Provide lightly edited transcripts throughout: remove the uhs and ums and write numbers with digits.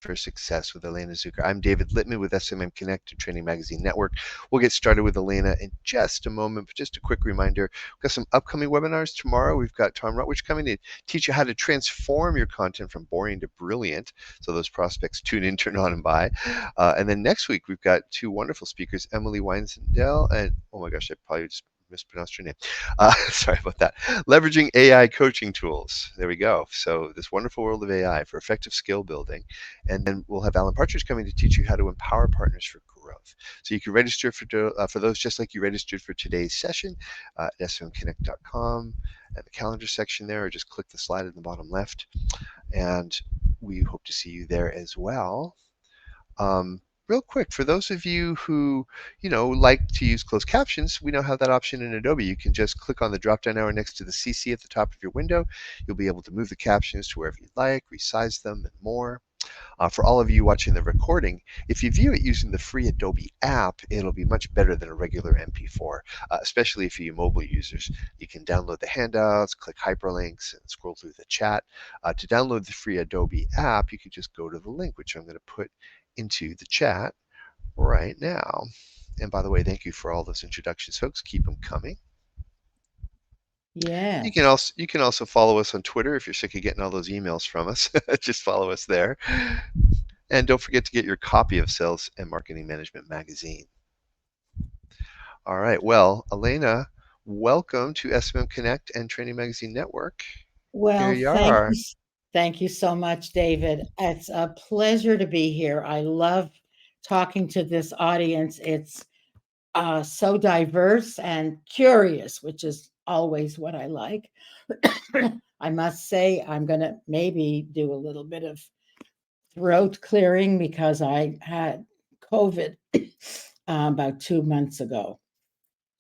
for Success with Elaina Zuker. I'm David Littman with SMM Connect and Training Magazine Network. We'll get started with Elaina in just a moment, but just a quick reminder, we've got some upcoming webinars tomorrow. We've got Tom Rutledge coming to teach you how to transform your content from boring to brilliant. So those prospects tune in, turn on, and buy. And then next week, we've got two wonderful speakers, Emily Weinsendel and, oh my gosh, I probably just mispronounced your name. Sorry about that. Leveraging AI coaching tools. There we go. So this wonderful world of AI for effective skill building. And then we'll have Alan Partridge coming to teach you how to empower partners for growth. So you can register for those just like you registered for today's session at smconnect.com at the calendar section there, or just click the slide in the bottom left. And we hope to see you there as well. Real quick, for those of you who, like to use closed captions, we now have that option in Adobe. You can just click on the drop-down arrow next to the CC at the top of your window. You'll be able to move the captions to wherever you'd like, resize them, and more. For all of you watching the recording, if you view it using the free Adobe app, it'll be much better than a regular MP4, especially for you mobile users. You can download the handouts, click hyperlinks, and scroll through the chat. To download the free Adobe app, you can just go to the link, which I'm going to put into the chat right now. And by the way, thank you for all those introductions, folks. Keep them coming. Yeah. You can also follow us on Twitter if you're sick of getting all those emails from us. Just follow us there. And don't forget to get your copy of Sales and Marketing Management Magazine. All right. Well, Elaina, welcome to SMM Connect and Training Magazine Network. Here Well, you are. thank you so much, David. It's a pleasure to be here. I love talking to this audience. It's so diverse and curious, which is always what I like. I must say, I'm going to maybe do a little bit of throat clearing because I had COVID about 2 months ago.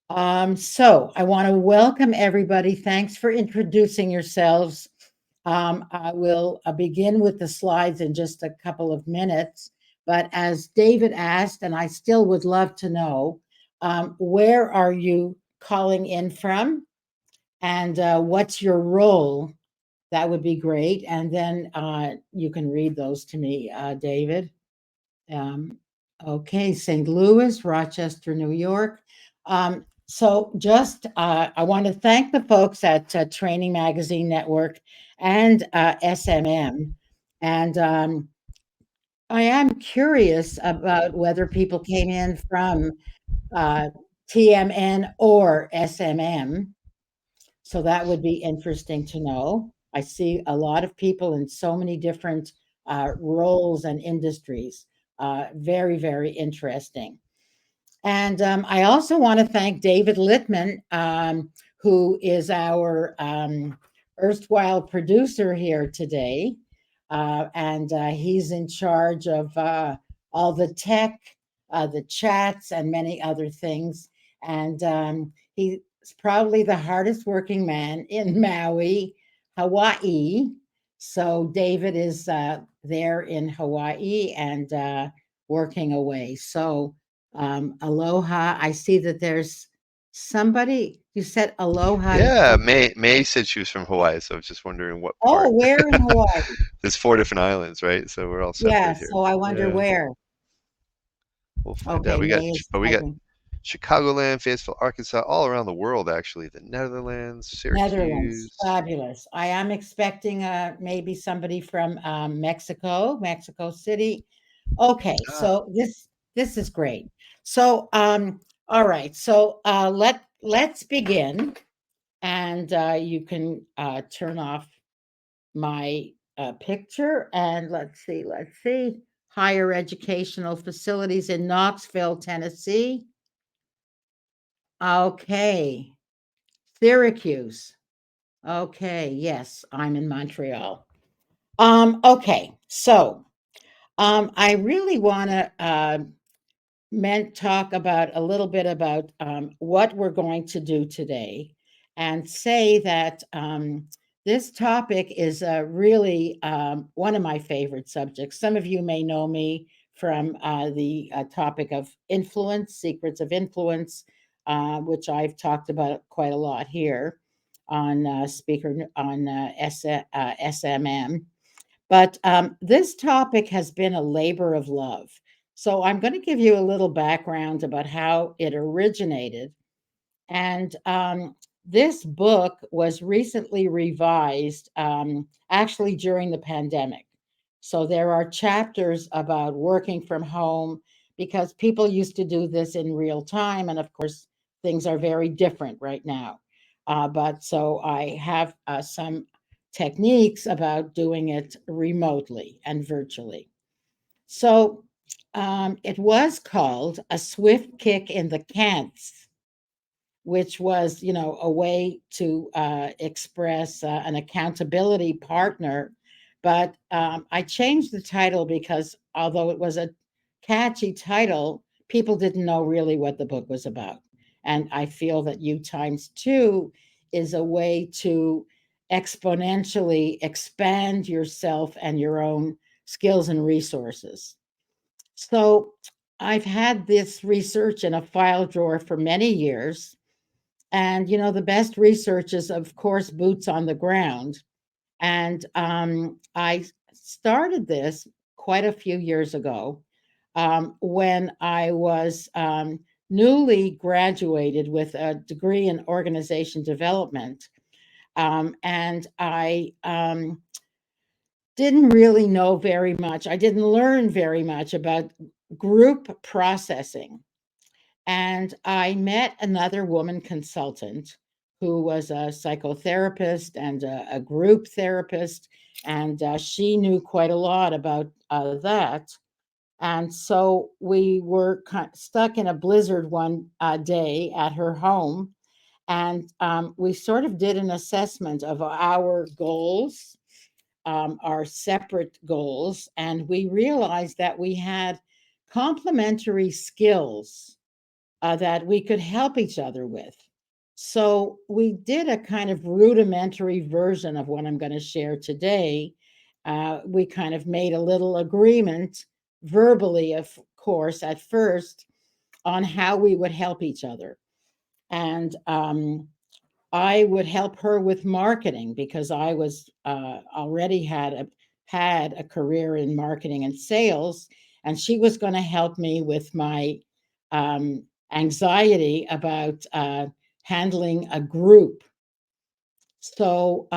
So I want to welcome everybody. Thanks for introducing yourselves. I will begin with the slides in just a couple of minutes. But as David asked, and I still would love to know, where are you calling in from? And what's your role? That would be great. And then you can read those to me, David. Um, okay, St. Louis, Rochester, New York. So just I want to thank the folks at Training Magazine Network and SMM. And I am curious about whether people came in from uh, TMN or SMM. So that would be interesting to know. I see a lot of people in so many different roles and industries. Very, very interesting. And I also want to thank David Littman, who is our erstwhile producer here today. And he's in charge of all the tech, the chats, and many other things. And he's probably the hardest working man in Maui, Hawaii. So David is there in Hawaii and working away. So aloha. I see that there's somebody, you said aloha. Yeah, May said she was from Hawaii, so I was just wondering what Oh, part. where in Hawaii? There's 4 different islands, right? So we're all Yeah, separate here. so I wonder Yeah, where. we'll find out. Okay, May is We got typing. Chicagoland, Fayetteville, Arkansas, all around the world actually. The Netherlands, Netherlands, Syracuse. fabulous. I am expecting maybe somebody from Mexico, Mexico City. Okay, Ah, so this is great. So all right, so let's begin, and you can turn off my picture, and let's see, higher educational facilities in Knoxville, Tennessee. Okay, Syracuse. Okay, yes, I'm in Montreal. Okay, so I really want to talk about a little bit about what we're going to do today, and say that this topic is really one of my favorite subjects. Some of you may know me from the topic of influence, secrets of influence, which I've talked about quite a lot here on SMM. But this topic has been a labor of love. So I'm going to give you a little background about how it originated. And this book was recently revised, actually during the pandemic. So there are chapters about working from home because people used to do this in real time. And of course, things are very different right now. But so I have some techniques about doing it remotely and virtually. So it was called A Swift Kick in the Cants, which was, a way to express an accountability partner. But I changed the title because although it was a catchy title, people didn't know really what the book was about. And I feel that U times two is a way to exponentially expand yourself and your own skills and resources. So I've had this research in a file drawer for many years, and, the best research is, of course, boots on the ground. And I started this quite a few years ago when I was newly graduated with a degree in organization development. And I didn't really know very much, I didn't learn very much about group processing. And I met another woman consultant who was a psychotherapist and a group therapist. And she knew quite a lot about that. And so we were stuck in a blizzard one day at her home. And we sort of did an assessment of our goals, our separate goals. And we realized that we had complementary skills that we could help each other with. So we did a kind of rudimentary version of what I'm going to share today. We kind of made a little agreement verbally, of course, at first, on how we would help each other. And I would help her with marketing because I was already had a career in marketing and sales, and she was going to help me with my um, anxiety about handling a group. So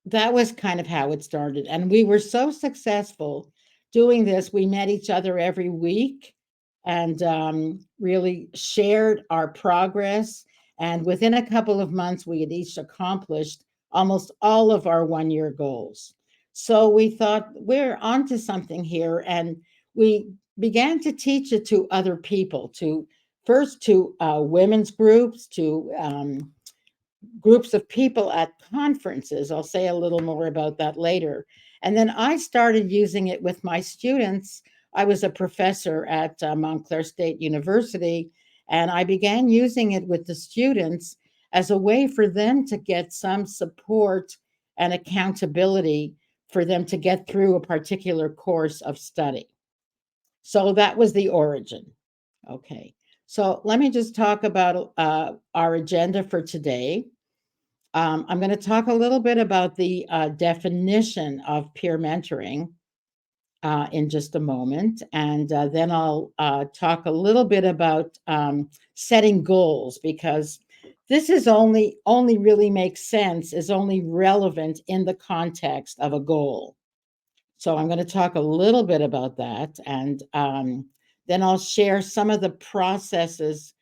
that was kind of how it started. And we were so successful doing this. We met each other every week and really shared our progress. And within a couple of months, we had each accomplished almost all of our 1 year goals. So we thought we're onto something here. And we began to teach it to other people, to first to women's groups, to groups of people at conferences. I'll say a little more about that later. And then I started using it with my students. I was a professor at Montclair State University, and I began using it with the students as a way for them to get some support and accountability for them to get through a particular course of study. So that was the origin. Okay. So let me just talk about our agenda for today. I'm going to talk a little bit about the definition of peer mentoring in just a moment. And then I'll talk a little bit about setting goals, because this is only really makes sense, is only relevant in the context of a goal. So I'm going to talk a little bit about that, and then I'll share some of the processes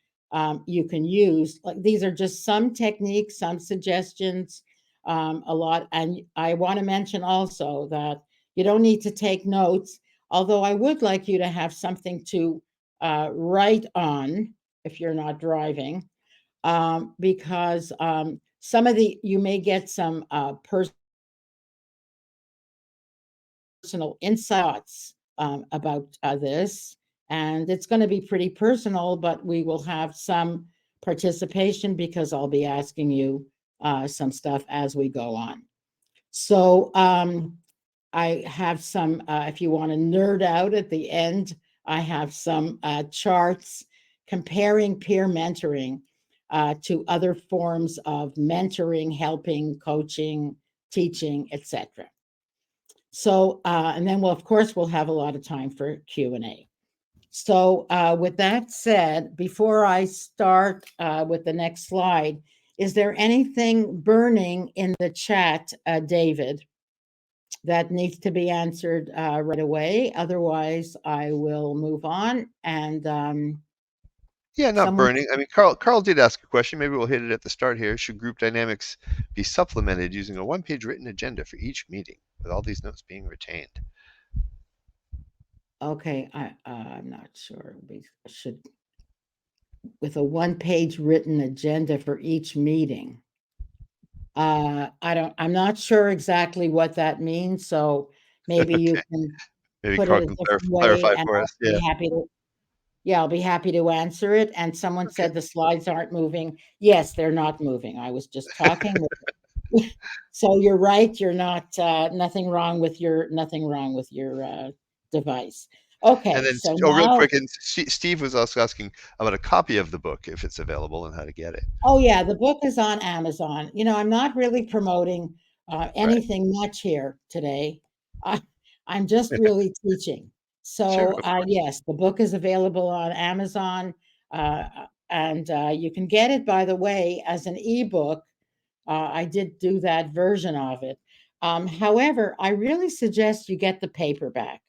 you can use. Like, these are just some techniques, some suggestions, a lot. And I want to mention also that you don't need to take notes, although I would like you to have something to write on if you're not driving, because some of the you may get some personal insights about this. And it's going to be pretty personal, but we will have some participation because I'll be asking you some stuff as we go on. So I have some, if you want to nerd out at the end, I have some charts comparing peer mentoring to other forms of mentoring, helping, coaching, teaching, etc. So, and then of course, we'll have a lot of time for Q&A. So, with that said, before I start with the next slide, is there anything burning in the chat, David, that needs to be answered right away? Otherwise, I will move on. And Yeah, not someone, burning. I mean, Carl did ask a question. Maybe we'll hit it at the start here. Should group dynamics be supplemented using a one-page written agenda for each meeting, with all these notes being retained? okay, I'm not sure. We should, with a one-page written agenda for each meeting. I'm not sure exactly what that means, so maybe you Okay, can maybe put it Carl a can different way, clarify and for I'll us. be Yeah. happy to yeah, I'll be happy to answer it. And someone Okay. said the slides aren't moving. Yes, they're not moving. I was just talking. So you're right. You're not nothing wrong with your device. And Okay, then, so oh, real now, quick, and Steve was also asking about a copy of the book if it's available and how to get it. oh yeah, the book is on Amazon. I'm not really promoting Right. anything much here today. I, I'm just really teaching. Sure, So of course. yes, the book is available on Amazon, and you can get it, by the way, as an ebook. I did do that version of it. However, I really suggest you get the paperback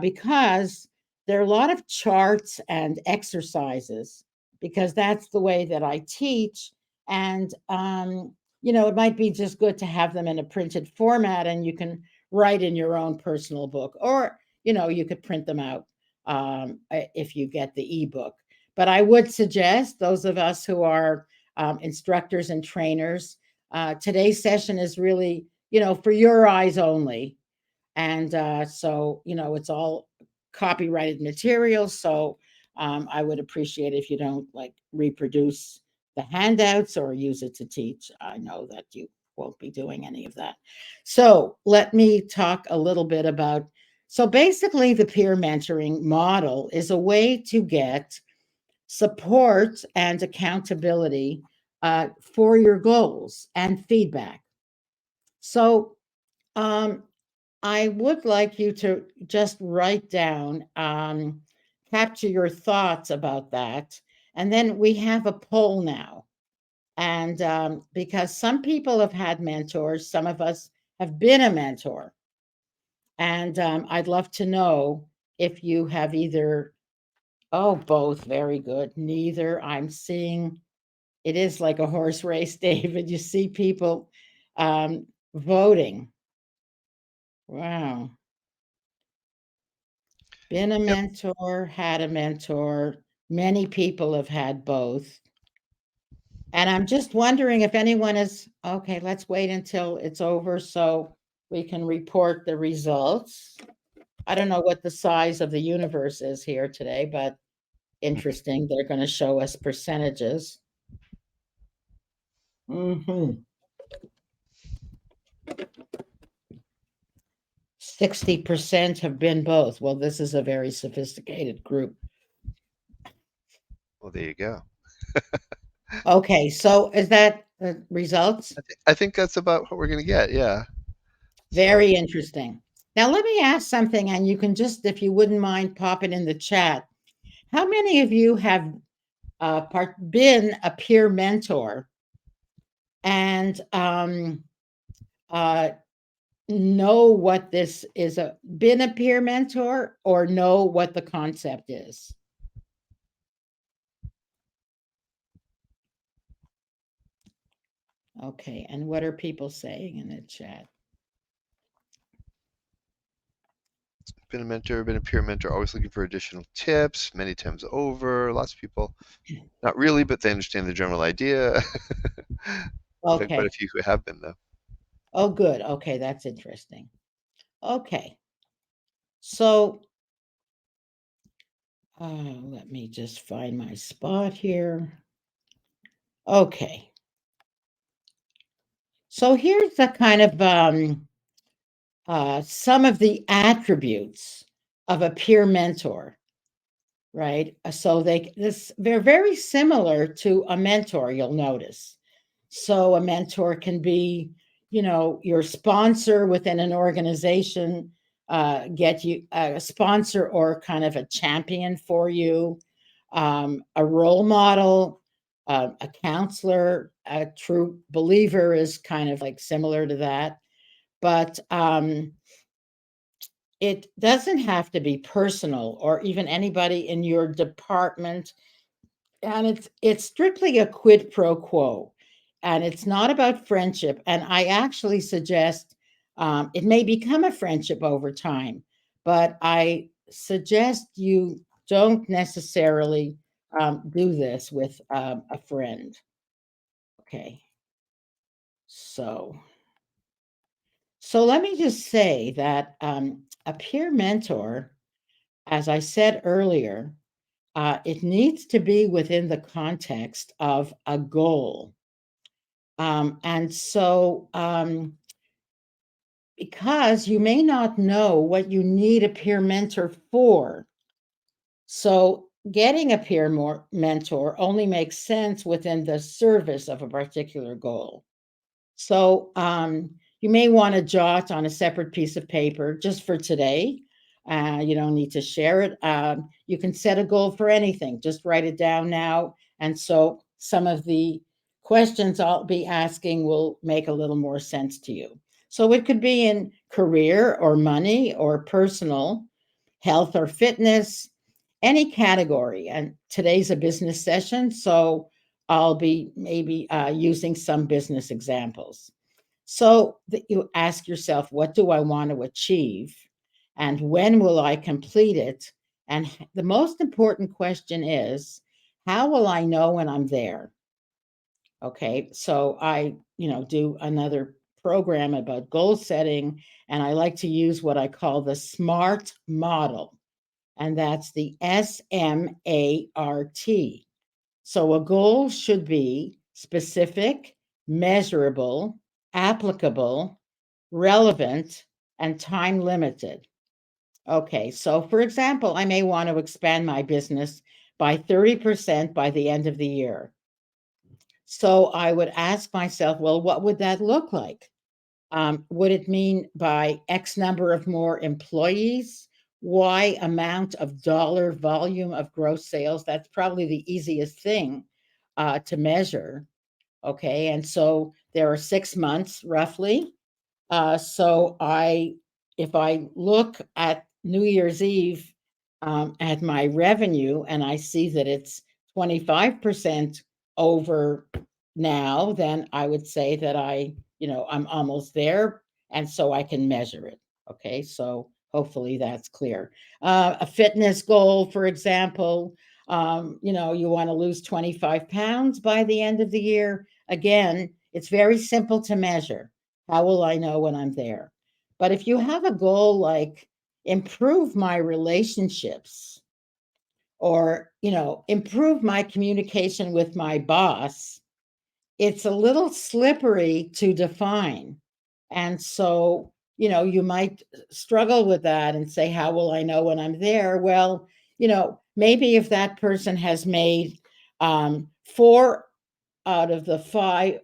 because there are a lot of charts and exercises because that's the way that I teach. And, it might be just good to have them in a printed format and you can write in your own personal book, or, you could print them out if you get the ebook. But I would suggest those of us who are instructors and trainers, today's session is really, for your eyes only. And so, it's all copyrighted material. So I would appreciate if you don't like reproduce the handouts or use it to teach. I know that you won't be doing any of that. So let me talk a little bit about. So basically, the peer mentoring model is a way to get support and accountability for your goals and feedback. So, um, I would like you to just write down, capture your thoughts about that. And then we have a poll now. And because some people have had mentors, some of us have been a mentor. And I'd love to know if you have either, oh, both, very good. Neither. I'm seeing it is like a horse race, David. You see people voting. Wow. Been a Yep. mentor, had a mentor. Many people have had both. And I'm just wondering if anyone is okay. Let's wait until it's over so we can report the results. I don't know what the size of the universe is here today, but interesting. They're going to show us percentages. 60% have been both. Well, this is a very sophisticated group. Well, there you go. Okay, so is that the results? I think that's about what we're going to get. Yeah. So Very interesting. Now, let me ask something, and you can just, if you wouldn't mind, pop it in the chat. How many of you have been a peer mentor and uh, know what this is? Been a peer mentor or know what the concept is? Okay, and what are people saying in the chat? been a mentor, been a peer mentor, always looking for additional tips many times over. Lots of people, not really, but they understand the general idea. Quite a Okay. few who have been, though. Oh, good. Okay, that's interesting. Okay. So, let me just find my spot here. Okay. So here's the kind of some of the attributes of a peer mentor, right? So they're very similar to a mentor. You'll notice. So a mentor can be, your sponsor within an organization get you a sponsor or kind of a champion for you, a role model, a counselor, a true believer is kind of like similar to that. But it doesn't have to be personal or even anybody in your department, and it's strictly a quid pro quo, and it's not about friendship. And I actually suggest it may become a friendship over time, but I suggest you don't necessarily do this with a friend. Okay, so let me just say that a peer mentor, as I said earlier, it needs to be within the context of a goal. And so, because you may not know what you need a peer mentor for, so getting a mentor only makes sense within the service of a particular goal. So you may want to jot on a separate piece of paper just for today. You don't need to share it. You can set a goal for anything. Just write it down now. And so some of the questions I'll be asking will make a little more sense to you. So it could be in career or money or personal, health or fitness, any category. And today's a business session, so I'll be maybe using some business examples. So that you ask yourself, what do I want to achieve? And when will I complete it? And the most important question is, how will I know when I'm there? Okay, so I, do another program about goal setting, and I like to use what I call the SMART model, and that's the SMART. So a goal should be specific, measurable, applicable, relevant, and time limited. Okay, so for example, I may want to expand my business by 30% by the end of the year. So I would ask myself, well, what would that look like? Would it mean by X number of more employees, Y amount of dollar volume of gross sales? That's probably the easiest thing to measure. Okay. And so there are 6 months roughly. So if I look at New Year's Eve at my revenue and I see that it's 25% over now, then I would say that I'm almost there, and so I can measure it. Okay, so hopefully that's clear. A fitness goal, for example, you want to lose 25 pounds by the end of the year. Again, it's very simple to measure. How will I know when I'm there? But if you have a goal like improve my relationships or, improve my communication with my boss, it's a little slippery to define. And so, you might struggle with that and say, how will I know when I'm there? Well, maybe if that person has made 4 out of the 5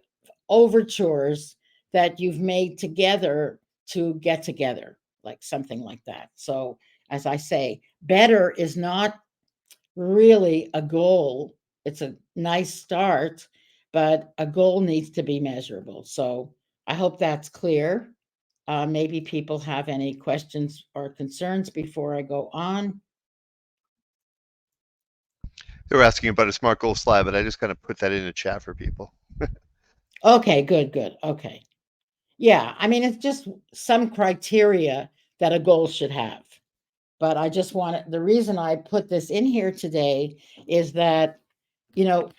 overtures that you've made together to get together, like something like that. So, as I say, better is not really a goal. It's a nice start, but a goal needs to be measurable. So, I hope that's clear. Maybe people have any questions or concerns before I go on. They were asking about a SMART goal slide, but I just kind of put that in the chat for people. Okay, good, good. Okay. Yeah, I mean, it's just some criteria that a goal should have. But I just want the reason I put this in here today is that, you know,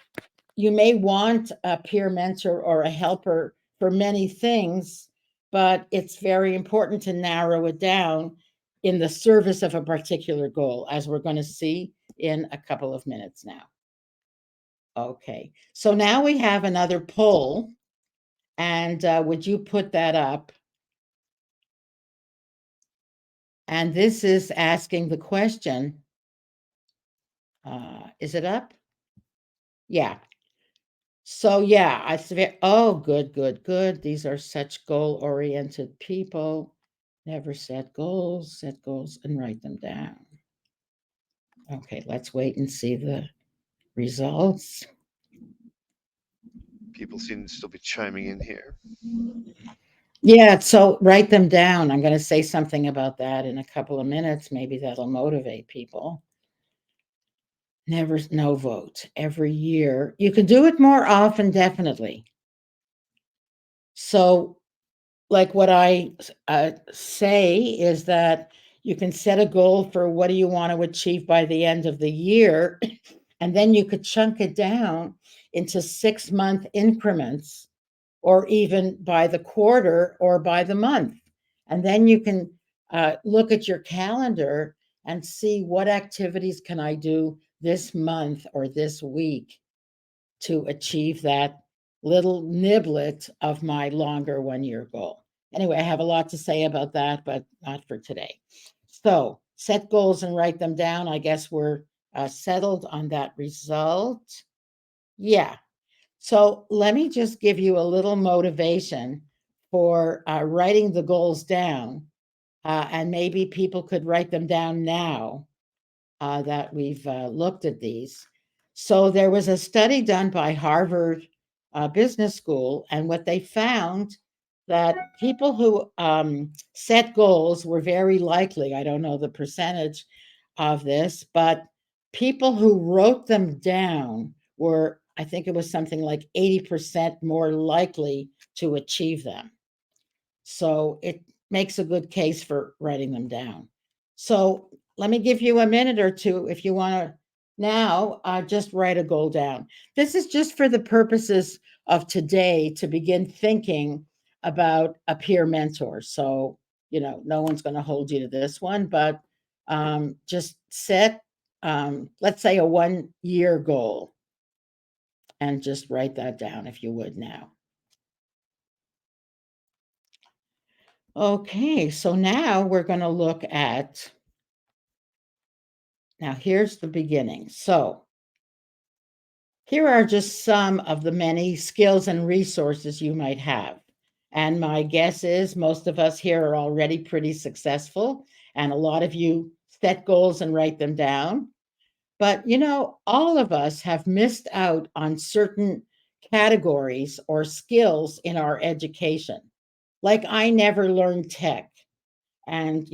you may want a peer mentor or a helper for many things, but it's very important to narrow it down in the service of a particular goal, as we're going to see in a couple of minutes now. Okay, so now we have another poll, and would you put that up? And this is asking the question, is it up? Yeah. So yeah, oh, good, good, good. These are such goal-oriented people. Never set goals and write them down. Okay, let's wait and see the results. People seem to still be chiming in here. Yeah, so write them down. I'm going to say something about that in a couple of minutes. Maybe that'll motivate people. Never no vote every year. You can do it more often, definitely. So, like what I say is that you can set a goal for what do you want to achieve by the end of the year, and then you could chunk it down into 6 month increments or even by the quarter or by the month. And then you can look at your calendar and see what activities can I do this month or this week to achieve that little niblet of my longer 1 year goal. Anyway, I have a lot to say about that, but not for today. So set goals and write them down. I guess we're settled on that result. Yeah, so let me just give you a little motivation for writing the goals down, and maybe people could write them down now that we've looked at these. So there was a study done by Harvard Business School, and what they found that people who set goals were very likely, I don't know the percentage of this, but people who wrote them down were, I think it was something like 80% more likely to achieve them. So it makes a good case for writing them down. So let me give you a minute or two if you want to now just write a goal down. This is just for the purposes of today to begin thinking about a peer mentor. So, no one's going to hold you to this one, but just set, let's say, a 1 year goal and just write that down if you would now. Okay, so now we're going to look at, now here's the beginning. So here are just some of the many skills and resources you might have. And my guess is most of us here are already pretty successful, and a lot of you set goals and write them down. But all of us have missed out on certain categories or skills in our education. Like I never learned tech. And,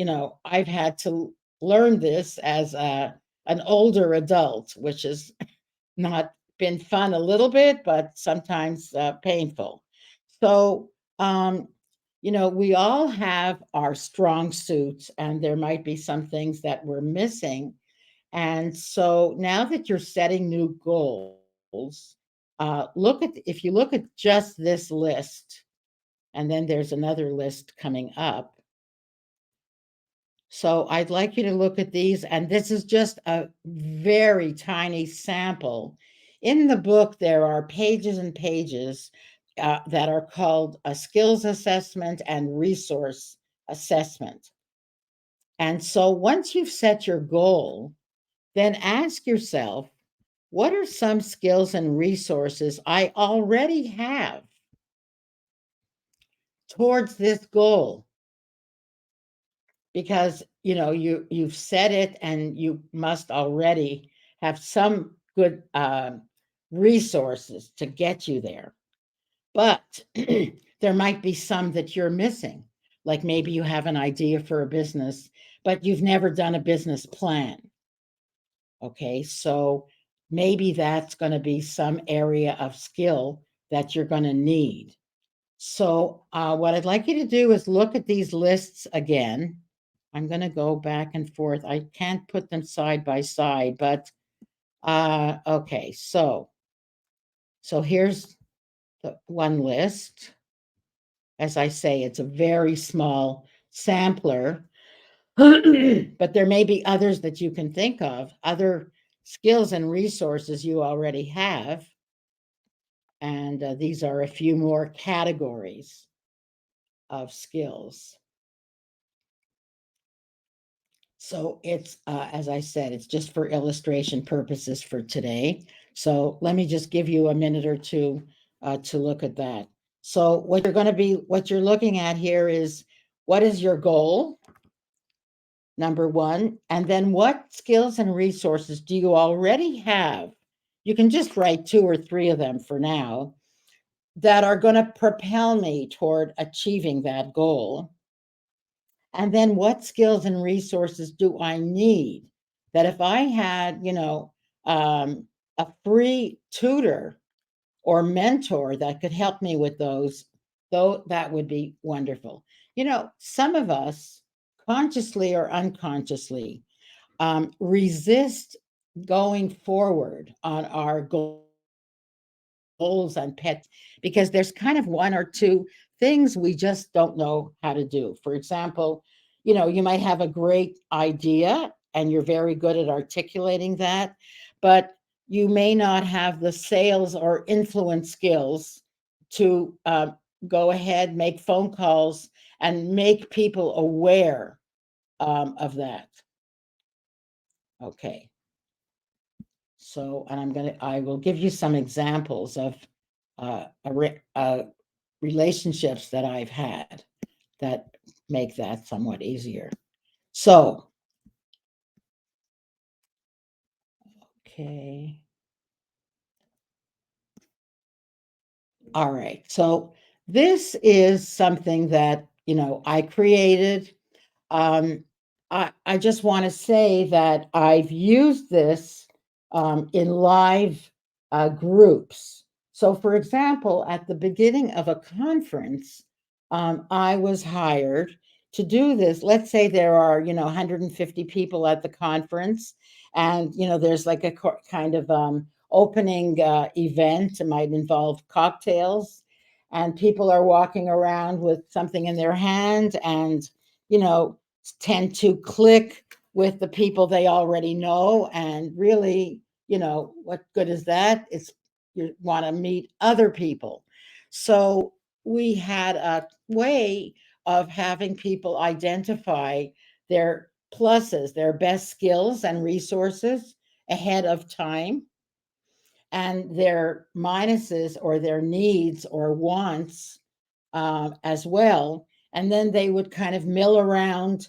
I've had to learn this as an older adult, which has not been fun a little bit, but sometimes painful. So, we all have our strong suits, and there might be some things that we're missing. And so now that you're setting new goals, if you look at just this list, and then there's another list coming up. So I'd like you to look at these, and this is just a very tiny sample. In the book, there are pages and pages that are called a skills assessment and resource assessment. And so once you've set your goal, then ask yourself, what are some skills and resources I already have towards this goal? Because you've said it and you must already have some good resources to get you there, but there might be some that you're missing, like maybe you have an idea for a business but you've never done a business plan. Okay, so maybe that's going to be some area of skill that you're going to need. So what I'd like you to do is look at these lists again. I'm going to go back and forth. I can't put them side by side, but okay. So here's the one list. As I say, it's a very small sampler, but there may be others that you can think of, other skills and resources you already have. And these are a few more categories of skills. So it's, as I said, it's just for illustration purposes for today. So let me just give you a minute or two to look at that. So what you're looking at here is, what is your goal? Number one. And then what skills and resources do you already have? You can just write two or three of them for now that are going to propel me toward achieving that goal. And then what skills and resources do I need? That if I had, a free tutor or mentor that could help me with those, though, that would be wonderful. Some of us, consciously or unconsciously, resist going forward on our goals and pets because there's kind of one or two things we just don't know how to do. For example, you might have a great idea and you're very good at articulating that, but you may not have the sales or influence skills to go ahead, make phone calls, and make people aware of that. Okay. So, and I will give you some examples of relationships that I've had that make that somewhat easier. So, okay. All right. So, this is something that, I created. Um, I just want to say that I've used this in live groups. So, for example, at the beginning of a conference, I was hired to do this. Let's say there are, 150 people at the conference, and, there's like a kind of opening event. It might involve cocktails, and people are walking around with something in their hand and, you know, tend to click with the people they already know. And really, what good is that? It's you want to meet other people. So we had a way of having people identify their pluses, their best skills and resources ahead of time, and their minuses or their needs or wants as well. And then they would kind of mill around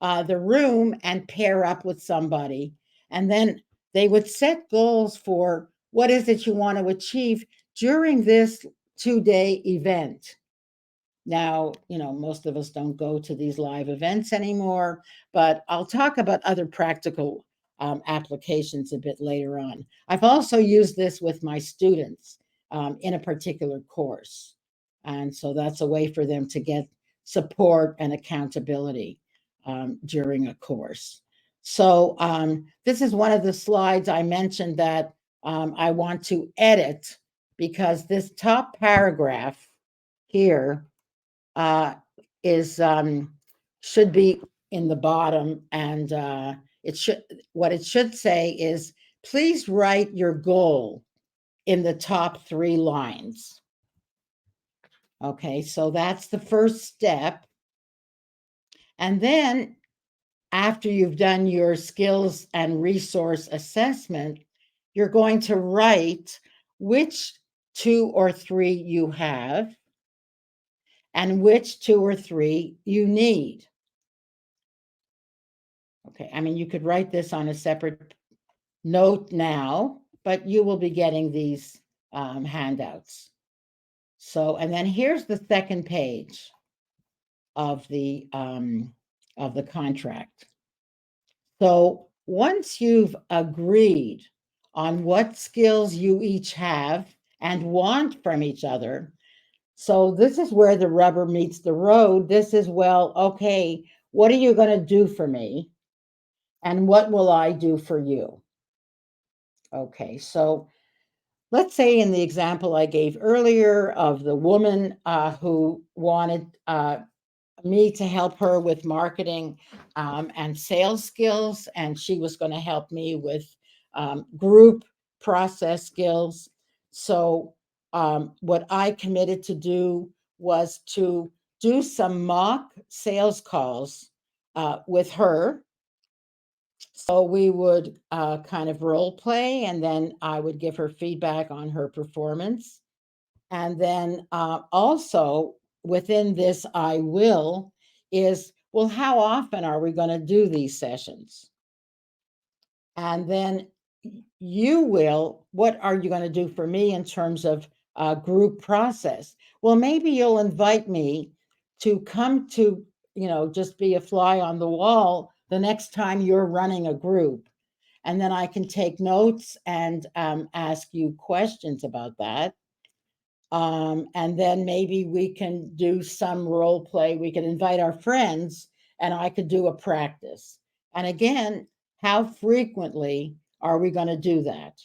the room and pair up with somebody. And then they would set goals for what is it you want to achieve during this 2-day event. Now, most of us don't go to these live events anymore, but I'll talk about other practical applications a bit later on. I've also used this with my students in a particular course. And so that's a way for them to get support and accountability during a course. So, this is one of the slides I mentioned that I want to edit, because this top paragraph here uh, is should be in the bottom, and it should what it should say is, please write your goal in the top 3 lines. Okay, so that's the first step. And then after you've done your skills and resource assessment, you're going to write which 2 or 3 you have and which 2 or 3 you need. Okay, I mean, you could write this on a separate note now, but you will be getting these handouts. So, and then here's the second page of the contract. So once you've agreed on what skills you each have and want from each other, so this is where the rubber meets the road. This is, well, okay, what are you going to do for me? And what will I do for you? Okay, so let's say in the example I gave earlier of the woman who wanted me to help her with marketing and sales skills, and she was going to help me with group process skills. So, what I committed to do was to do some mock sales calls with her So we would kind of role play, and then I would give her feedback on her performance. And then also within this, I will is, well, how often are we going to do these sessions? And then you will, what are you going to do for me in terms of group process? Well, maybe you'll invite me to come to, just be a fly on the wall the next time you're running a group. And then I can take notes and ask you questions about that. And then maybe we can do some role play. We can invite our friends and I could do a practice. And again, how frequently are we going to do that?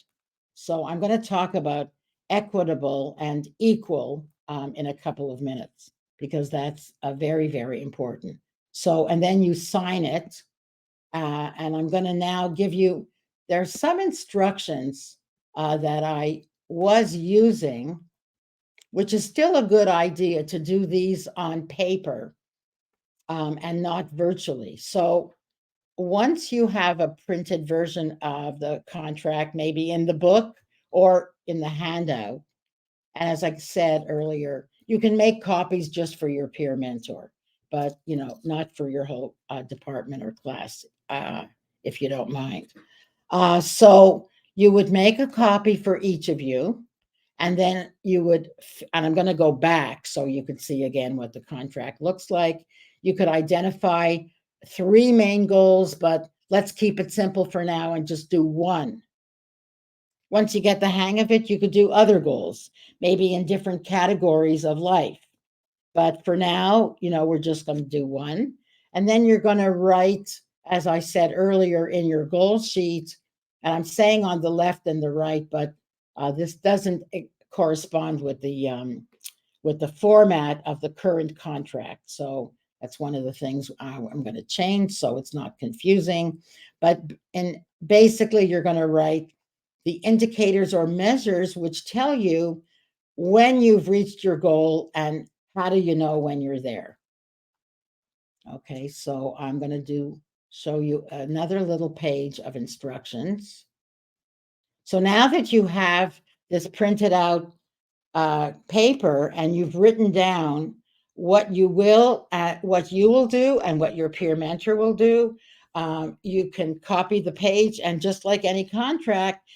So I'm going to talk about equitable and equal in a couple of minutes because that's very, very important. So, and then you sign it. And I'm going to now give you, there's some instructions that I was using, which is still a good idea to do these on paper and not virtually. So once you have a printed version of the contract, maybe in the book or in the handout, and as I said earlier, you can make copies just for your peer mentor, but not for your whole department or class, if you don't mind. So you would make a copy for each of you, and then you would, and I'm going to go back so you could see again what the contract looks like. You could identify three main goals, but let's keep it simple for now and just do one. Once you get the hang of it, you could do other goals, maybe in different categories of life. But for now, we're just going to do one. And then you're going to write, as I said earlier, in your goal sheet, and I'm saying on the left and the right, but this doesn't correspond with the format of the current contract. So that's one of the things I'm going to change so it's not confusing. But and basically, you're going to write the indicators or measures which tell you when you've reached your goal and how do you know when you're there. Okay, so I'm going to show you another little page of instructions. So now that you have this printed out paper and you've written down what you will do and what your peer mentor will do, you can copy the page, and just like any contract,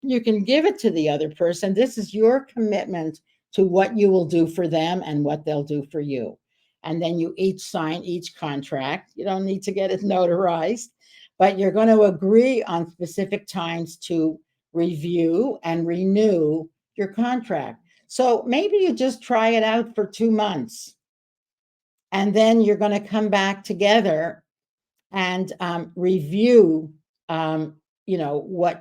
you can give it to the other person. This is your commitment to what you will do for them and what they'll do for you. And then you each sign each contract. You don't need to get it notarized, but you're going to agree on specific times to review and renew your contract. So maybe you just try it out for 2 months, and then you're going to come back together and review what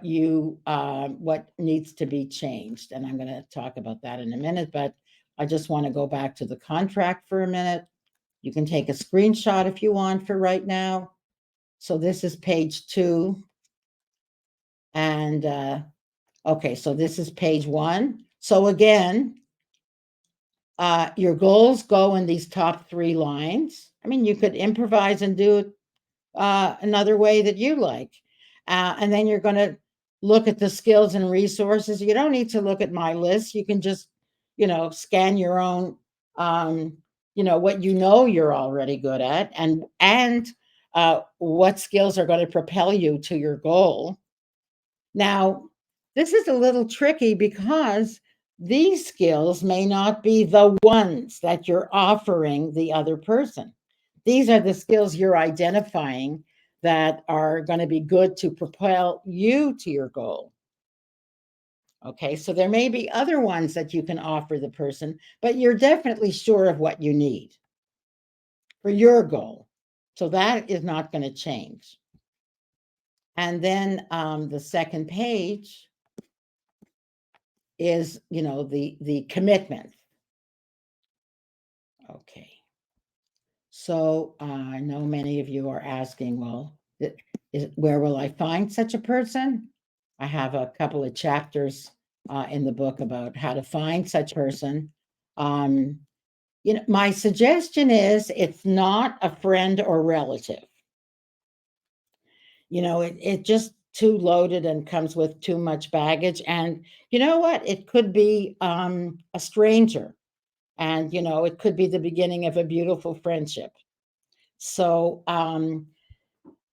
needs to be changed. And I'm going to talk about that in a minute, but I just want to go back to the contract for a minute. You can take a screenshot if you want for right now. So this is page 2. And okay, so this is page 1. So again, your goals go in these top 3 lines. I mean, you could improvise and do it another way that you like. And then you're going to look at the skills and resources. You don't need to look at my list. You can just, scan your own, what you're already good at, and what skills are going to propel you to your goal. Now, this is a little tricky because these skills may not be the ones that you're offering the other person. These are the skills you're identifying that are going to be good to propel you to your goal. Okay, so there may be other ones that you can offer the person, but you're definitely sure of what you need for your goal. So that is not going to change. And then the second page is, the commitment. Okay. So I know many of you are asking, well, where will I find such a person? I have a couple of chapters in the book about how to find such a person. Um, my suggestion is it's not a friend or relative. It just too loaded and comes with too much baggage. And you know what? It could be a stranger, and it could be the beginning of a beautiful friendship. So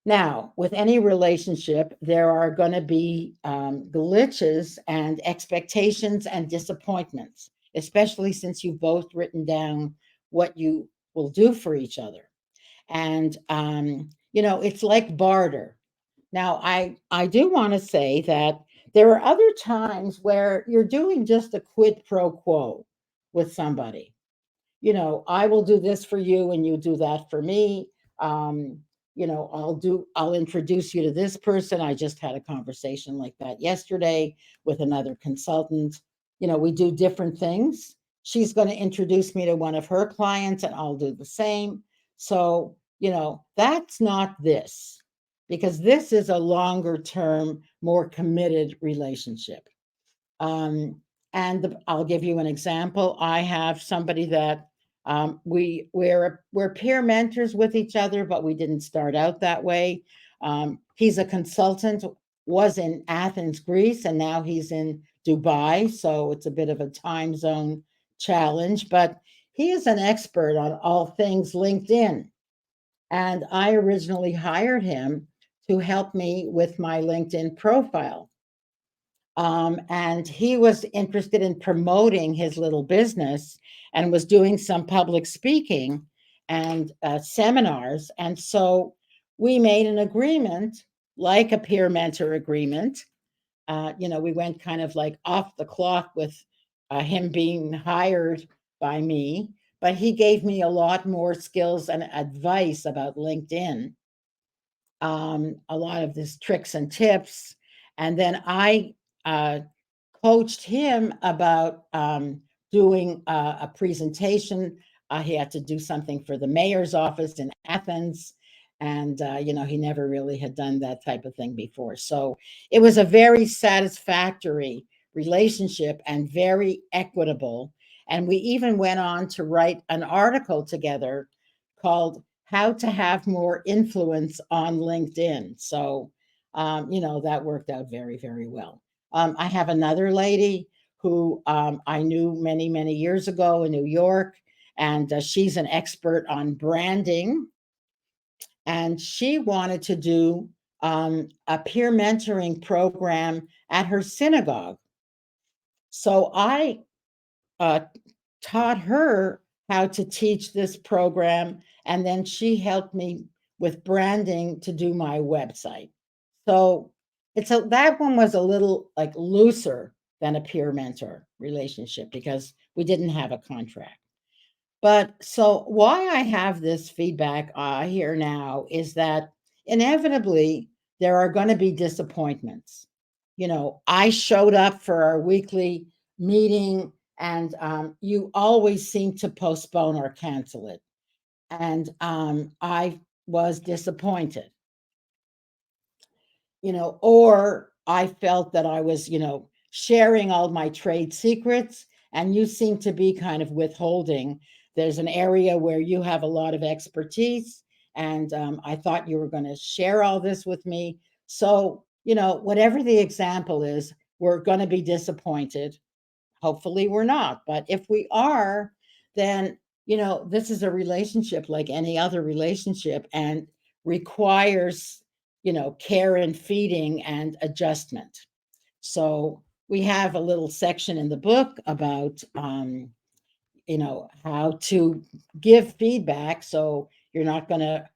now, with any relationship, there are going to be glitches and expectations and disappointments, especially since you've both written down what you will do for each other. And it's like barter. Now, I do want to say that there are other times where you're doing just a quid pro quo with somebody. I will do this for you and you do that for me. Um, I'll introduce you to this person. I just had a conversation like that yesterday with another consultant. We do different things. She's going to introduce me to one of her clients and I'll do the same. So, that's not this, because this is a longer term, more committed relationship. Um, and I'll give you an example. I have somebody that we're peer mentors with each other, but we didn't start out that way. He's a consultant, was in Athens, Greece, and now he's in Dubai. So it's a bit of a time zone challenge, but he is an expert on all things LinkedIn. And I originally hired him to help me with my LinkedIn profile. And he was interested in promoting his little business and was doing some public speaking and seminars. And so we made an agreement, like a peer mentor agreement. We went kind of like off the clock with him being hired by me, but he gave me a lot more skills and advice about LinkedIn, a lot of this tricks and tips. And then I uh, coached him about doing a presentation. He had to do something for the mayor's office in Athens. And, he never really had done that type of thing before. So it was a very satisfactory relationship and very equitable. And we even went on to write an article together called How to Have More Influence on LinkedIn. So, that worked out very, very well. I have another lady who I knew many, many years ago in New York, and she's an expert on branding. And she wanted to do a peer mentoring program at her synagogue. So I uh, taught her how to teach this program, and then she helped me with branding to do my website. So that one was a little like looser than a peer mentor relationship because we didn't have a contract. But so why I have this feedback here now is that inevitably there are going to be disappointments. I showed up for our weekly meeting, and you always seem to postpone or cancel it. And I was disappointed, or I felt that I was, sharing all my trade secrets and you seem to be kind of withholding. There's an area where you have a lot of expertise, and I thought you were going to share all this with me. So, whatever the example is, we're going to be disappointed. Hopefully, we're not. But if we are, then, this is a relationship like any other relationship and requires, care and feeding and adjustment. So we have a little section in the book about how to give feedback so you're not going to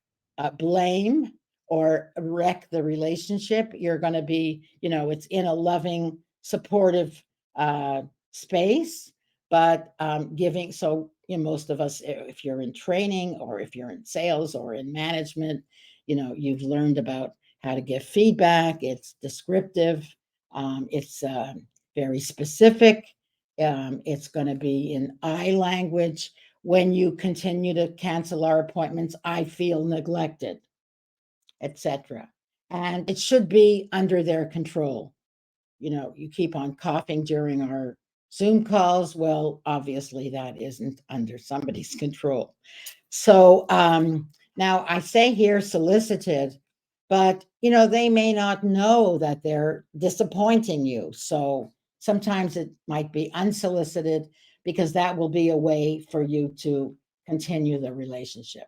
blame or wreck the relationship. You're going to be, it's in a loving, supportive uh, space, but giving. So, most of us, if you're in training or if you're in sales or in management, you've learned about how to give feedback. It's descriptive, it's very specific, it's going to be in I language. When you continue to cancel our appointments, I feel neglected, etc. And it should be under their control. You keep on coughing during our Zoom calls. Well, obviously, that isn't under somebody's control. So now I say here solicited, but they may not know that they're disappointing you. So sometimes it might be unsolicited, because that will be a way for you to continue the relationship.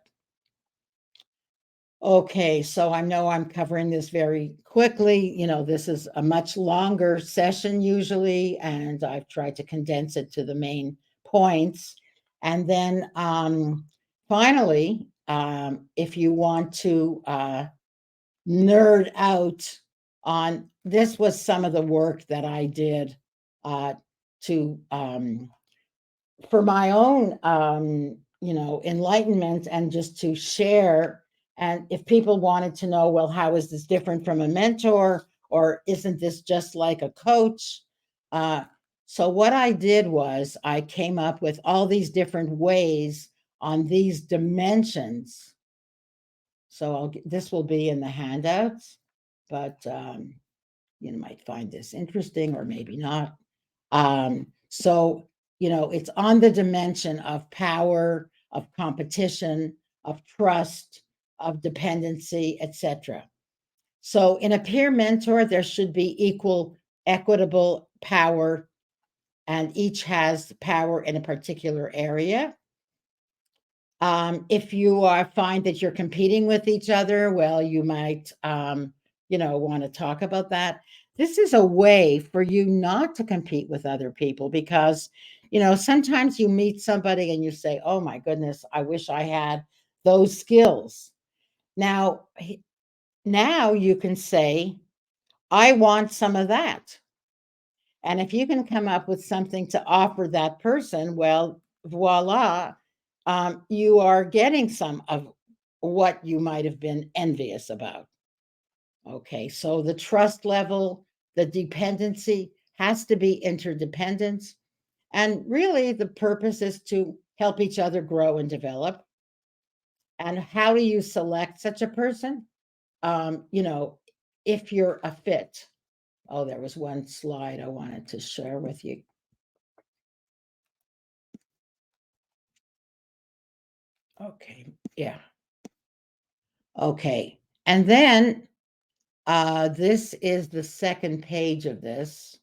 Okay, so I know I'm covering this very quickly. This is a much longer session usually, and I've tried to condense it to the main points. And then finally, if you want to nerd out on this, was some of the work that I did uh, to for my own enlightenment, and just to share. And if people wanted to know, well, how is this different from a mentor, or isn't this just like a coach? uh, so what I did was I came up with all these different ways on these dimensions. So this will be in the handouts, but you might find this interesting or maybe not. So, it's on the dimension of power, of competition, of trust, of dependency, etc. So, in a peer mentor, there should be equal, equitable power, and each has power in a particular area. If you find that you're competing with each other, well, you might, want to talk about that. This is a way for you not to compete with other people, because, sometimes you meet somebody and you say, oh my goodness, I wish I had those skills. Now, now you can say, I want some of that. And if you can come up with something to offer that person, well, voila, you are getting some of what you might have been envious about. Okay, so the trust level, the dependency has to be interdependence. And really, the purpose is to help each other grow and develop. And how do you select such a person? You know, if you're a fit. Oh, there was one slide I wanted to share with you. Okay, yeah. Okay. And then this is the second page of this.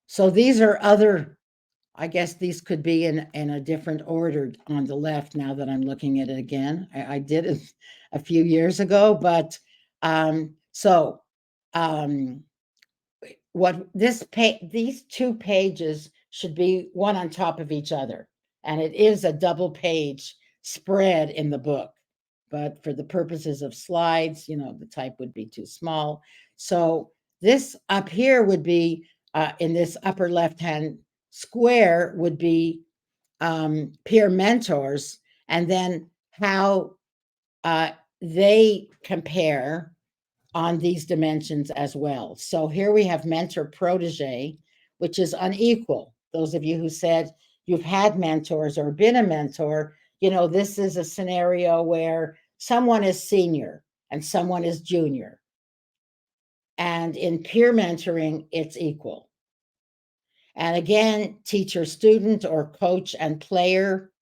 So these are other, I guess these could be in a different order on the left now that I'm looking at it again. I did it a few years ago, but so um, what these two pages should be one on top of each other, and it is a double page spread in the book, but for the purposes of slides, the type would be too small. So this up here would be in this upper left hand square would be peer mentors, and then how uh, they compare on these dimensions as well. So here we have mentor protege, which is unequal. Those of you who said you've had mentors or been a mentor, this is a scenario where someone is senior and someone is junior. And in peer mentoring, it's equal. And again, teacher, student, or coach and player.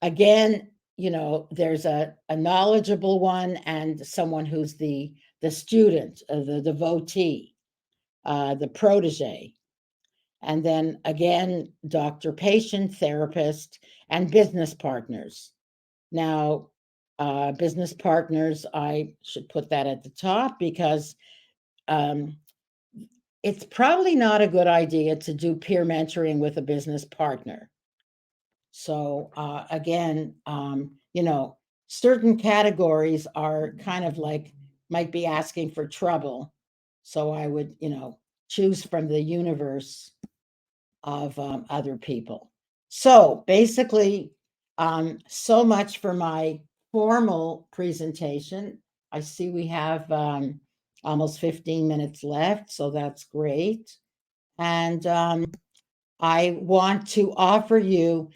Again, there's a knowledgeable one and someone who's the student, the devotee, the protege. And then again, doctor, patient, therapist, and business partners. Now, business partners, I should put that at the top, because um, it's probably not a good idea to do peer mentoring with a business partner. So again, certain categories are kind of like, might be asking for trouble. So I would, choose from the universe of other people. So basically, so much for my formal presentation. I see we have almost 15 minutes left, so that's great. And I want to offer you.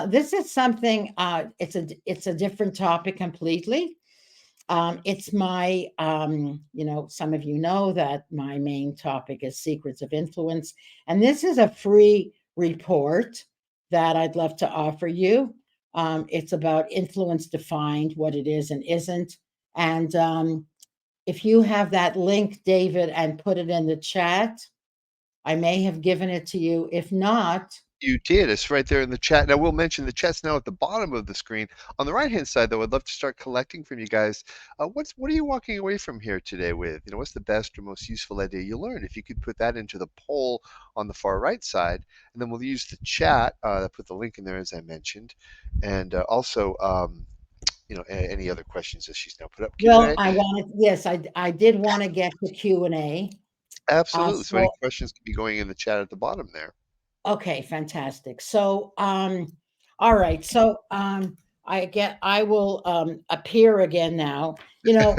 This is something. It's a different topic completely. It's my. Some of you know that my main topic is secrets of influence, and this is a free report that I'd love to offer you. It's about influence defined, what it is and isn't. And if you have that link, David, and put it in the chat, I may have given it to you. If not, You did. It's right there in the chat. Now, we'll mention the chat's now at the bottom of the screen. On the right-hand side, though, I'd love to start collecting from you guys. What are you walking away from here today with? What's the best or most useful idea you learned? If you could put that into the poll on the far right side, and then we'll use the chat. Put the link in there as I mentioned, and also, any other questions that she's now put up well, Q&A. I wanted, yes, I did want to get to Q&A. Absolutely. So any So questions can be going in the chat at the bottom there. okay, fantastic. So, all right. So, I will appear again now. You know,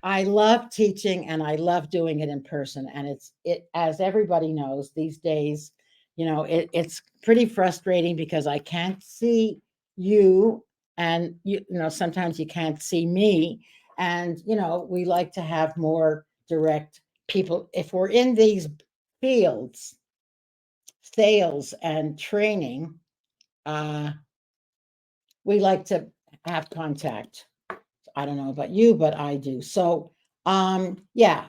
I love teaching and I love doing it in person. And as everybody knows these days, it's pretty frustrating because I can't see you, and sometimes you can't see me. And, we like to have more direct people. If we're in these fields, sales and training, uh, we like to have contact. I don't know about you, but I do. So, yeah,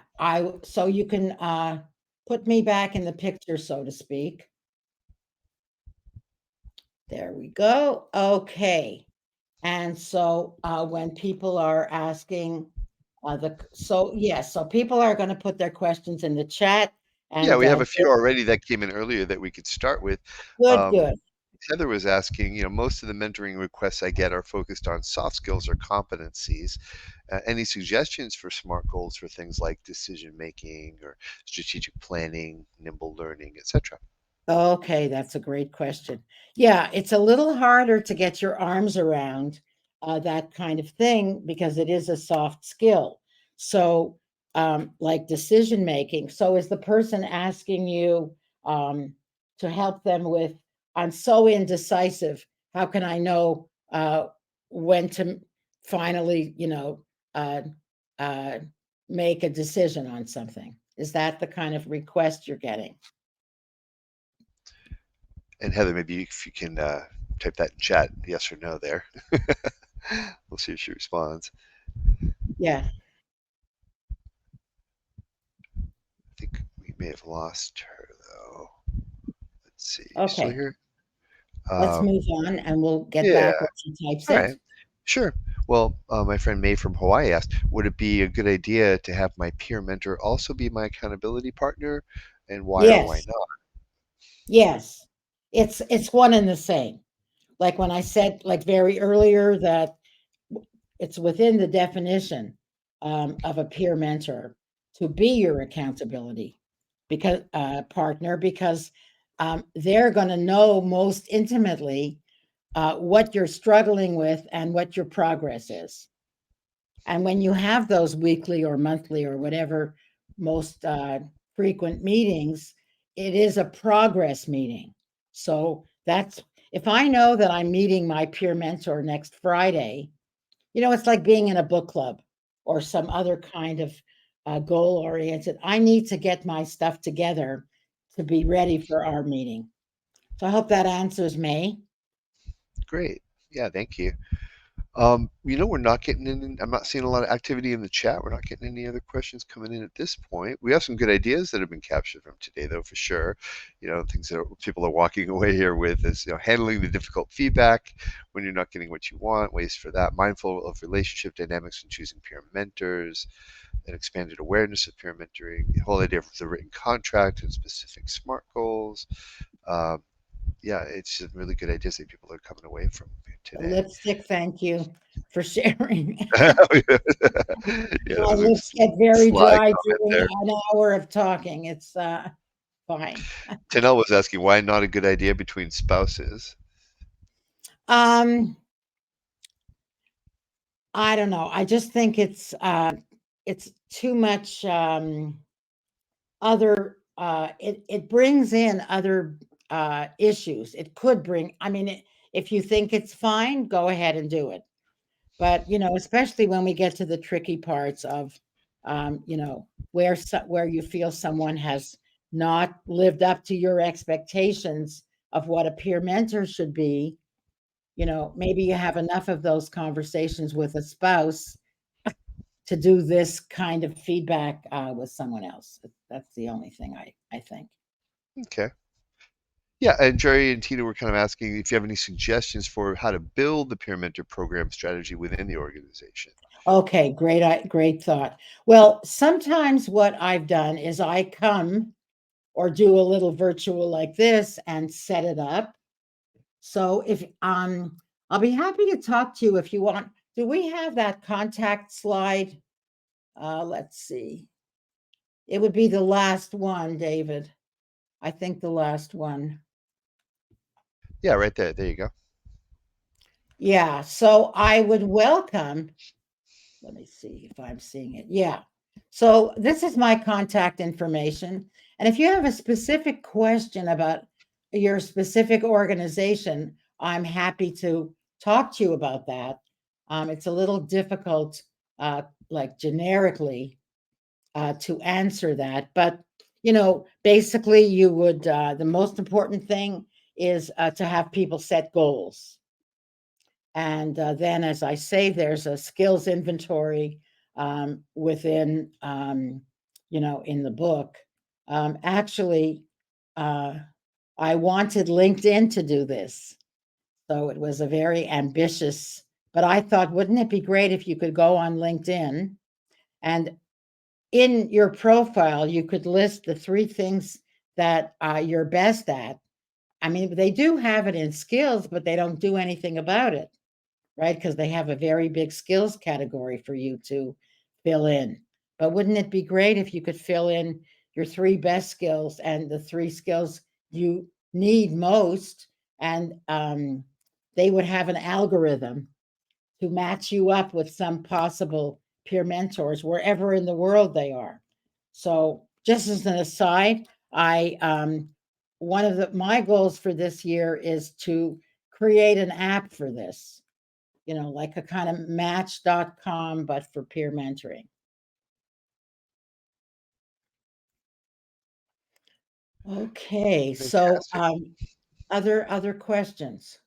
so you can put me back in the picture, so to speak. There we go. Okay. And so when people are asking yes, so people are going to put their questions in the chat, Yeah, and we have a few already that came in earlier that we could start with. good, Um, good. Heather was asking, most of the mentoring requests I get are focused on soft skills or competencies. Any suggestions for SMART goals for things like decision making or strategic planning, nimble learning, etc.? Okay, that's a great question. Yeah, it's a little harder to get your arms around that kind of thing because it is a soft skill. So, like decision making. So, is the person asking you to help them with, I'm so indecisive. How can I know when to finally, uh, uh, make a decision on something? Is that the kind of request you're getting? And Heather, maybe if you can type that in chat, yes or no there. We'll see if she responds. Yeah. I think we may have lost her though. Let's see. You still Okay. here? Let's Um, move on and we'll get yeah. back when she types All right. it. Sure. Well, my friend May from Hawaii asked, would it be a good idea to have my peer mentor also be my accountability partner, and why or why Yes. not? Yes. It's one and the same. Like when I said like very earlier that it's within the definition of a peer mentor to be your accountability because partner because they're going to know most intimately what you're struggling with and what your progress is. And when you have those weekly or monthly or whatever most frequent meetings, it is a progress meeting. So that's if I know that I'm meeting my peer mentor next Friday, it's like being in a book club or some other kind of goal oriented. I need to get my stuff together to be ready for our meeting. So I hope that answers May. Great. Yeah, thank you. We're not getting in. I'm not seeing a lot of activity in the chat. We're not getting any other questions coming in at this point. We have some good ideas that have been captured from today, though, for sure. Things that people are walking away here with is, handling the difficult feedback when you're not getting what you want, ways for that, mindful of relationship dynamics and choosing peer mentors, an expanded awareness of peer mentoring, the whole idea of the written contract and specific SMART goals. Um, yeah, it's some really good ideas that people are coming away from The today. lipstick, thank you for sharing. Yeah, My that was a lips get very sly dry comment during there. an hour of talking. It's fine. Tanel was asking why not a good idea between spouses. Um, I don't know. I just think it's too much other it brings in other issues. It could bring, I mean, if you think it's fine, go ahead and do it. But, especially when we get to the tricky parts of where you feel someone has not lived up to your expectations of what a peer mentor should be, Maybe you have enough of those conversations with a spouse to do this kind of feedback with someone else. That's the only thing I think. Okay. Yeah, and Jerry and Tina were kind of asking if you have any suggestions for how to build the peer mentor program strategy within the organization. Okay, great thought. Well, sometimes what I've done is I come or do a little virtual like this and set it up. So if I'll be happy to talk to you if you want. Do we have that contact slide? Let's see. It would be the last one, David. I think the last one. Yeah, right there. There you go. Yeah, so I would welcome. Let me see if I'm seeing it. Yeah. So this is my contact information. And if you have a specific question about your specific organization, I'm happy to talk to you about that. It's a little difficult, like generically, to answer that. But, basically, the most important thing is to have people set goals. And then, as I say, there's a skills inventory within, in the book. Actually, uh, I wanted LinkedIn to do this. So it was a very ambitious, but I thought, wouldn't it be great if you could go on LinkedIn and in your profile, you could list the three things that you're best at. I mean, they do have it in skills, but they don't do anything about it, right? Because they have a very big skills category for you to fill in. But wouldn't it be great if you could fill in your three best skills and the three skills you need most? And they would have an algorithm to match you up with some possible peer mentors wherever in the world they are. So, just as an aside, I one of my goals for this year is to create an app for this, like a kind of match.com, but for peer mentoring. Okay, so Fantastic. other questions.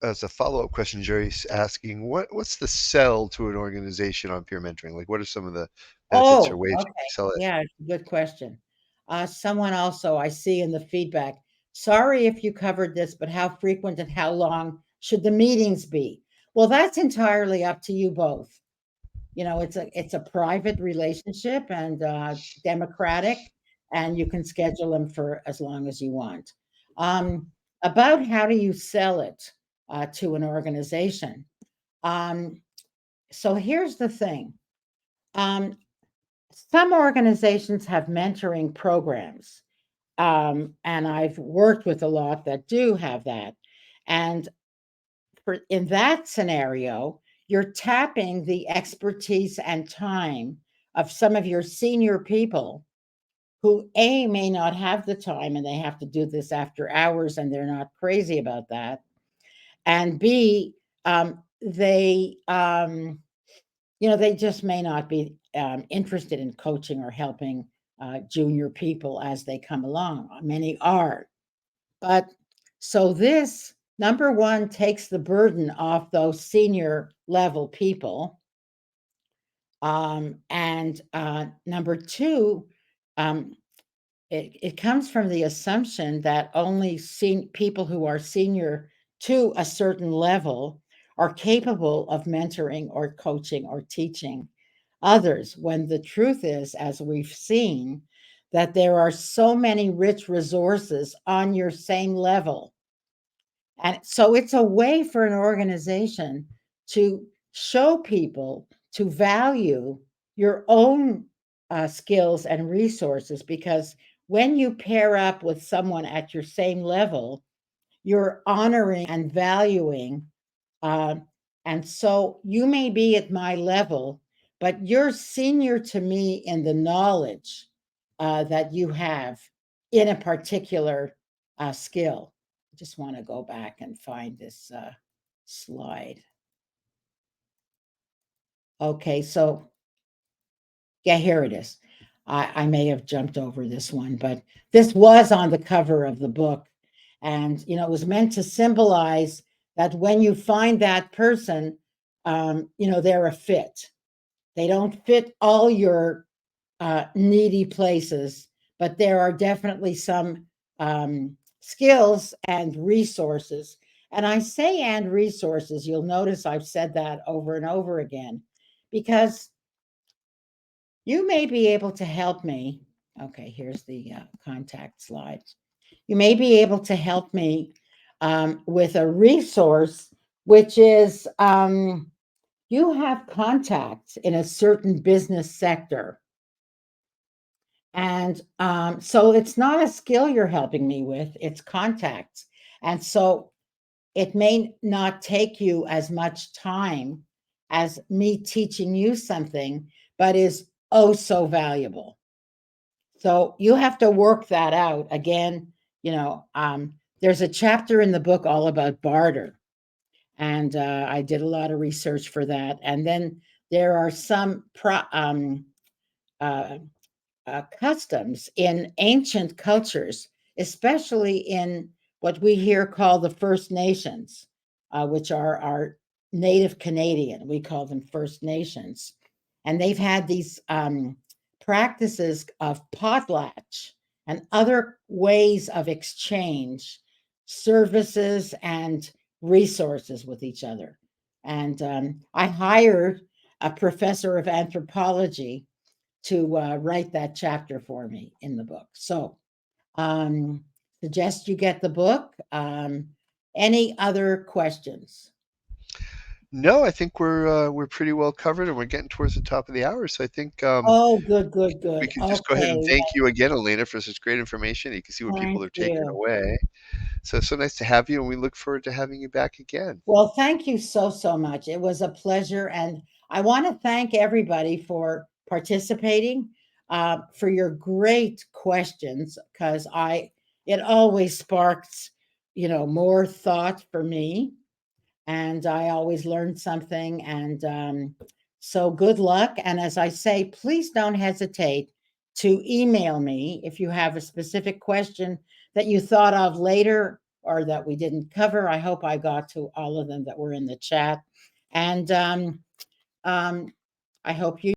As a follow-up question, Jerry's asking, what's the sell to an organization on peer mentoring? Like, what are some of the benefits or Oh, ways you okay. can sell it? Yeah, good question. Someone also I see in the feedback. Sorry if you covered this, but how frequent and how long should the meetings be? Well, that's entirely up to you both. It's a private relationship and democratic, and you can schedule them for as long as you want. Um, about how do you sell it to an organization? Um, so here's the thing. Um, some organizations have mentoring programs, and I've worked with a lot that do have that. And in that scenario, you're tapping the expertise and time of some of your senior people who A may not have the time and they have to do this after hours and they're not crazy about that. And B, they just may not be interested in coaching or helping junior people as they come along. Many are. But so this number one takes the burden off those senior level people. And number two, um, it comes from the assumption that only people who are senior to a certain level are capable of mentoring or coaching or teaching others, when the truth is, as we've seen, that there are so many rich resources on your same level. And so it's a way for an organization to show people to value your own skills and resources, because when you pair up with someone at your same level, you're honoring and valuing. Uh, and so you may be at my level, but you're senior to me in the knowledge that you have in a particular skill. I just want to go back and find this slide. Okay, so yeah, here it is. I may have jumped over this one, but this was on the cover of the book. And, it was meant to symbolize that when you find that person, they're a fit. They don't fit all your needy places, but there are definitely some skills and resources. And I say and resources, you'll notice I've said that over and over again because you may be able to help me. Okay, here's the contact slide. You may be able to help me with a resource, which is you have contacts in a certain business sector. And so it's not a skill you're helping me with, it's contacts. And so it may not take you as much time as me teaching you something, but is oh so valuable. So you have to work that out. Again, there's a chapter in the book all about barter. And I did a lot of research for that. And then there are some uh, customs in ancient cultures, especially in what we here call the First Nations, which are our Native Canadian. We call them First Nations. And they've had these practices of potlatch and other ways of exchange services and resources with each other. And I hired a professor of anthropology to write that chapter for me in the book. So, um, suggest you get the book. Any other questions? No, I think we're pretty well covered, and we're getting towards the top of the hour. So I think Oh, good, good, we good. can just go ahead and Okay, thank you again, Elena, for such great information. You can see what people thank are taking you. away. So nice to have you, and we look forward to having you back again. Well, thank you so, so much. It was a pleasure. And I want to thank everybody for participating, for your great questions, because it always sparks, more thought for me. And I always learn something. And so good luck. And as I say, please don't hesitate to email me if you have a specific question that you thought of later or that we didn't cover. I hope I got to all of them that were in the chat. And um, I hope you